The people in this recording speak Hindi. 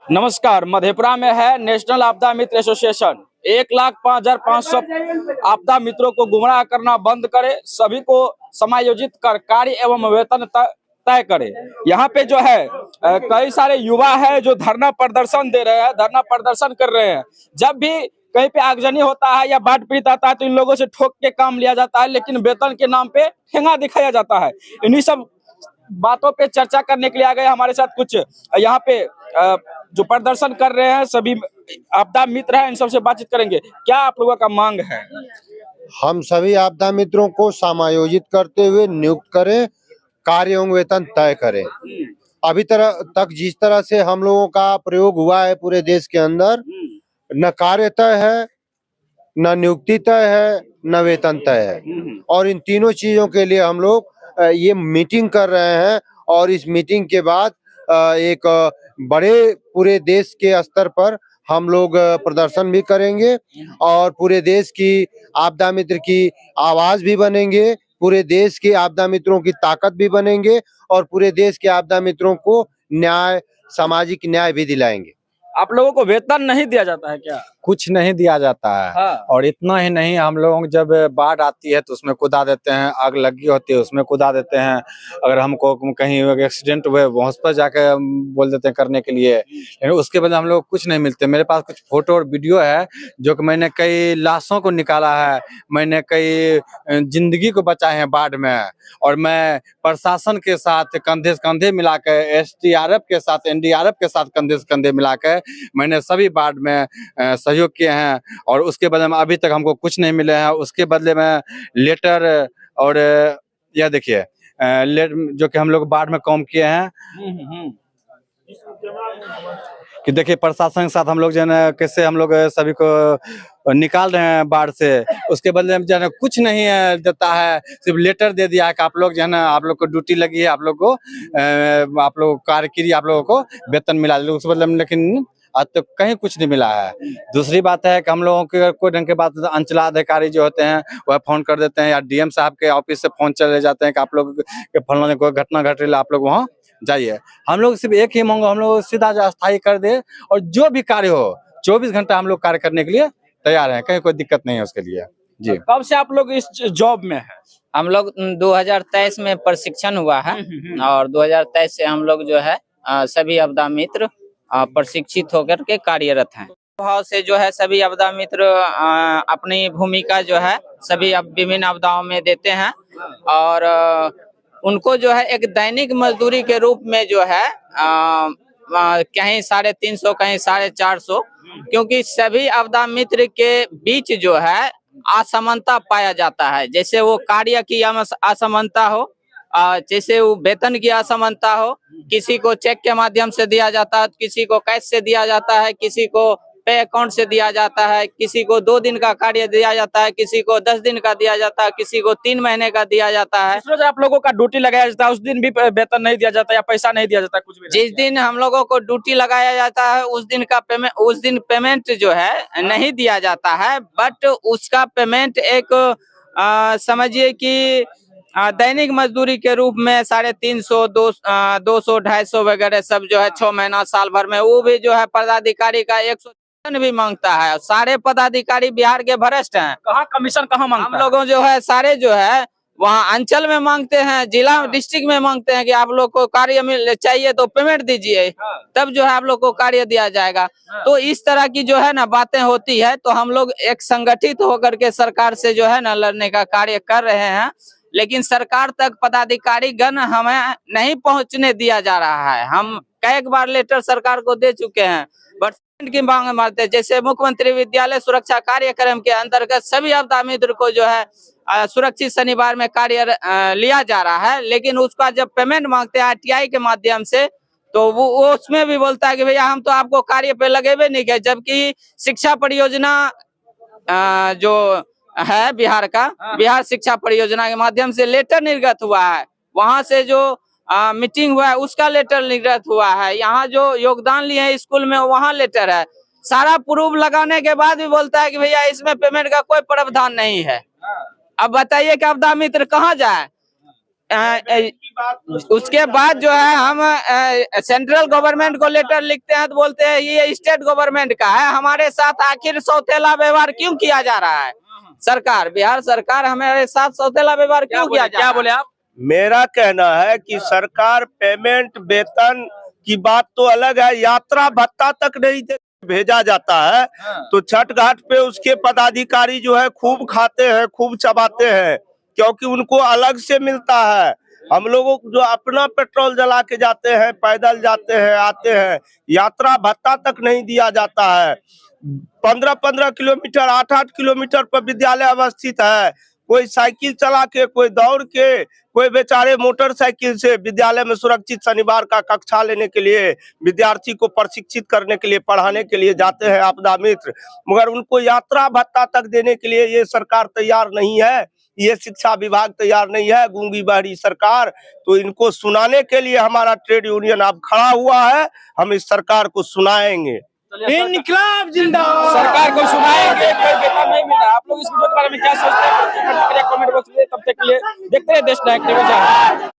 नमस्कार। मधेपुरा में है नेशनल आपदा मित्र एसोसिएशन। 1,05,500 आपदा मित्रों को गुमराह करना बंद करे, सभी को समायोजित कर कार्य एवं वेतन तय करे। यहाँ पे जो है कई सारे युवा है जो धरना प्रदर्शन दे रहे हैं, धरना प्रदर्शन कर रहे हैं। जब भी कहीं पे आगजनी होता है या बाढ़ पीड़ित आता है तो इन लोगों से ठोक के काम लिया जाता है, लेकिन वेतन के नाम पे ठेंगा दिखाया जाता है। इन्हीं सब बातों पे चर्चा करने के लिए आ गए हमारे साथ कुछ यहाँ पे जो प्रदर्शन कर रहे हैं सभी आपदा मित्र हैं। इन सबसे बातचीत करेंगे। क्या आप लोगों का मांग है? हम सभी आपदा मित्रों को समायोजित करते हुए नियुक्त करें, कार्य एवं वेतन तय करें। अभी तक जिस तरह से हम लोगों का प्रयोग हुआ है पूरे देश के अंदर, न कार्य तय है, न नियुक्ति तय है, न वेतन तय है। और इन तीनों चीजों के लिए हम लोग ये मीटिंग कर रहे हैं और इस मीटिंग के बाद एक बड़े पूरे देश के स्तर पर हम लोग प्रदर्शन भी करेंगे और पूरे देश की आपदा मित्र की आवाज भी बनेंगे, पूरे देश के आपदा मित्रों की ताकत भी बनेंगे और पूरे देश के आपदा मित्रों को न्याय, सामाजिक न्याय भी दिलाएंगे। आप लोगों को वेतन नहीं दिया जाता है क्या? कुछ नहीं दिया जाता है। हाँ। और इतना ही नहीं, हम लोग जब बाढ़ आती है तो उसमें कुदा देते हैं, आग लगी होती है उसमें कुदा देते हैं। अगर हमको कहीं एक्सीडेंट हुए वहाँ पर जाके बोल देते हैं करने के लिए, लेकिन उसके बदले हम लोग कुछ नहीं मिलते। मेरे पास कुछ फोटो और वीडियो है जो कि मैंने कई लाशों को निकाला है, मैंने कई जिंदगी को बचाए हैं बाढ़ में। और मैं प्रशासन के साथ कंधे से कंधे मिला के, SDRF के साथ, NDRF के साथ कंधे से कंधे मिला के मैंने सभी बाढ़ में सहयोग किए हैं। और उसके बदले में अभी तक हमको कुछ नहीं मिले हैं। उसके बदले में लेटर और यह देखिए जो कि हम लोग बाढ़ में काम किए हैं कि देखिए प्रशासन के साथ हम लोग जो है ना कैसे हम लोग सभी को निकाल रहे हैं बाढ़ से। उसके बदले में जो है ना कुछ नहीं देता है, सिर्फ लेटर दे दिया है कि आप लोग जो है ना आप लोग को ड्यूटी लगी है, आप लोग कार्य कीजिए, आप लोगों को वेतन मिला। उस बदले में लेकिन आज तक कहीं कुछ नहीं मिला है। दूसरी बात है कि हम लोगों के कोई ढंग के बात अंचलाधिकारी जो होते हैं वह फोन कर देते हैं या DM साहब के ऑफिस से फोन चले जाते हैं कि आप लोग के फलाने कोई घटना घट रही है, आप लोग वहाँ जाइए। हम लोग सिर्फ एक ही मांग, हम लोग सीधा अस्थायी कर दे और जो भी कार्य हो 24 घंटा हम लोग कार्य करने के लिए तैयार हैं, कहीं कोई दिक्कत नहीं है उसके लिए। जी। कब से आप लोग इस जॉब में है? हम लोग 2023 में प्रशिक्षण हुआ है और 2023 से हम लोग जो है सभी आपदा मित्र प्रशिक्षित होकर के कार्यरत हैं। भाव से जो है सभी आपदा मित्र अपनी भूमिका जो है सभी विभिन्न आपदाओं में देते हैं और उनको जो है एक दैनिक मजदूरी के रूप में जो है कहीं 350, कहीं 450, क्योंकि सभी आपदा मित्र के बीच जो है असमानता पाया जाता है। जैसे वो कार्य की असमानता हो, जैसे वो वेतन की असमानता हो, किसी को चेक के माध्यम से दिया जाता है, किसी को कैश से दिया जाता है, किसी को पे अकाउंट से दिया जाता है, किसी को 2 दिन का कार्य दिया जाता है, किसी को 10 दिन का दिया जाता है, किसी को 3 महीने का दिया जाता है। जिस रोज आप लोगों का ड्यूटी लगाया जाता है उस दिन भी वेतन नहीं दिया जाता या पैसा नहीं दिया जाता कुछ भी? जिस दिन हम लोगों को ड्यूटी लगाया जाता है उस दिन पेमेंट जो है नहीं दिया जाता है, बट उसका पेमेंट एक समझिए कि दैनिक मजदूरी के रूप में 350, 200, 250 वगैरह सब जो है 6 महीना साल भर में, वो भी जो है पदाधिकारी का 100 भी मांगता है। सारे पदाधिकारी बिहार के भ्रष्ट हैं। कहाँ कमीशन कहाँ मांगता हम लोगों जो है सारे जो है वहाँ अंचल में मांगते हैं, जिला डिस्ट्रिक्ट में मांगते हैं कि आप लोग को कार्य मिल चाहिए तो पेमेंट दीजिए, तब जो है आप लोग को कार्य दिया जाएगा। तो इस तरह की जो है ना बातें होती है, तो हम लोग एक संगठित होकर के सरकार से जो है ना लड़ने का कार्य कर रहे हैं, लेकिन सरकार तक पदाधिकारी गण हमें नहीं पहुंचने दिया जा रहा है। हम कई बार लेटर सरकार को दे चुके हैं, बट की मांग मारते, जैसे मुख्यमंत्री विद्यालय सुरक्षा कार्यक्रम के अंतर्गत सभी आपदा मित्र को जो है सुरक्षित शनिवार में कार्य लिया जा रहा है, लेकिन उसका जब पेमेंट मांगते हैं RTI के माध्यम से, तो वो उसमें भी बोलता है कि भैया हम तो आपको कार्य पे लगेबे नहीं किया। जबकि शिक्षा परियोजना जो है बिहार का, बिहार शिक्षा परियोजना के माध्यम से लेटर निर्गत हुआ है, वहां से जो मीटिंग हुआ है उसका लेटर निर्गत हुआ है, यहाँ जो योगदान लिए है स्कूल में वहाँ लेटर है। सारा प्रूफ लगाने के बाद भी बोलता है कि भैया इसमें पेमेंट का कोई प्रावधान नहीं है। अब बताइए कि आपदा मित्र कहाँ जाए? उसके बाद जो है हम सेंट्रल गवर्नमेंट को लेटर लिखते हैं तो बोलते हैं ये स्टेट गवर्नमेंट का है, हमारे साथ आखिर सौतेला व्यवहार क्यों किया जा रहा है? सरकार, बिहार सरकार हमारे साथ सौतेला व्यवहार क्यों किया जा रहा क्या है? बोले आप? मेरा कहना है कि सरकार पेमेंट वेतन की बात तो अलग है, यात्रा भत्ता तक नहीं भेजा जाता है तो छठ घाट पे उसके पदाधिकारी जो है खूब खाते हैं, खूब चबाते हैं, क्योंकि उनको अलग से मिलता है। हम लोगों को जो अपना पेट्रोल जला के जाते हैं, पैदल जाते हैं, आते हैं, यात्रा भत्ता तक नहीं दिया जाता है। 15-15 किलोमीटर, 8-8 किलोमीटर पर विद्यालय अवस्थित है। कोई साइकिल चला के, कोई दौड़ के, कोई बेचारे मोटरसाइकिल से विद्यालय में सुरक्षित शनिवार का कक्षा लेने के लिए, विद्यार्थी को प्रशिक्षित करने के लिए, पढ़ाने के लिए जाते हैं आपदा मित्र, मगर उनको यात्रा भत्ता तक देने के लिए ये सरकार तैयार नहीं है, ये शिक्षा विभाग तैयार नहीं है, गूंगी बहरी सरकार। तो इनको सुनाने के लिए हमारा ट्रेड यूनियन अब खड़ा हुआ है, हम इस सरकार को सुनाएंगे। इनकलाब जिंदाबाद। सरकार को सुनाएंगे, कोई वेतन नहीं मिल रहा। आप लोग इस वीडियो के बारे में क्या सोचते हैं? प्रतिक्रिया कमेंट बॉक्स में। तब तक के लिए देखते रहिए देश नायक न्यूज़।